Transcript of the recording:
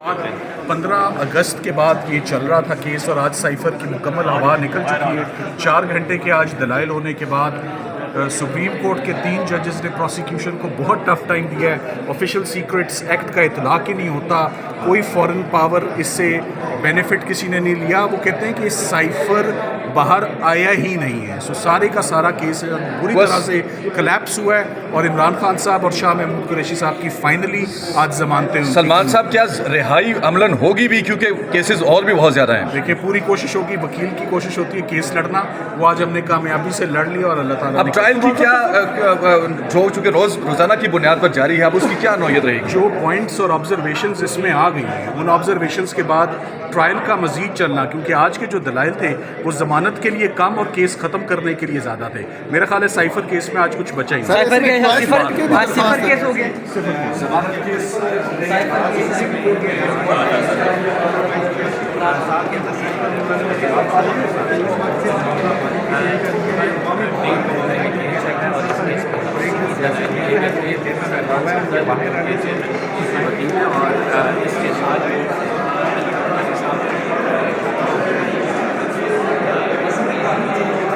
15 अगस्त के बाद ये चल रहा था केस और आज साइफर की मुकम्मल हवा निकल चुकी है। 4 घंटे के आज दलाइल होने के बाद सुप्रीम कोर्ट के 3 जजेस ने प्रोसिक्यूशन को बहुत टफ टाइम दिया है। ऑफिशियल सीक्रेट्स एक्ट का इतलाक ही नहीं होता, कोई फॉरेन पावर इससे बेनिफिट किसी ने नहीं लिया। वो कहते हैं कि साइफर बाहर आया ही नहीं है। सो सारे का सारा केस बुरी तरह से कलैप्स हुआ है और इमरान खान साहब और शाह महमूद कुरैशी साहब की फाइनली आज जमानतें। सलमान साहब क्या रिहाई अमलन होगी भी, क्योंकि केसेस और भी बहुत ज़्यादा हैं। देखिए पूरी कोशिश होगी, वकील की कोशिश होती है केस लड़ना, वो आज हमने कामयाबी से लड़ लिया और अल्लाह ताला अब ट्रायल की क्या जो चूँकि रोज़ाना की बुनियाद पर जारी है, अब उसकी क्या नौयत रहेगी? जो पॉइंट्स और ऑब्जर्वेशंस इसमें आ गई हैं, उन ऑब्जर्वेशंस के बाद ट्रायल का मजीद चलना, क्योंकि आज के जो दलाइल थे वो जमानत के लिए कम और केस ख़त्म करने के लिए ज़्यादा थे। मेरा ख्याल है साइफर केस में आज कुछ बचा ही नहीं। सिफर केस हो गया। और इसके साथ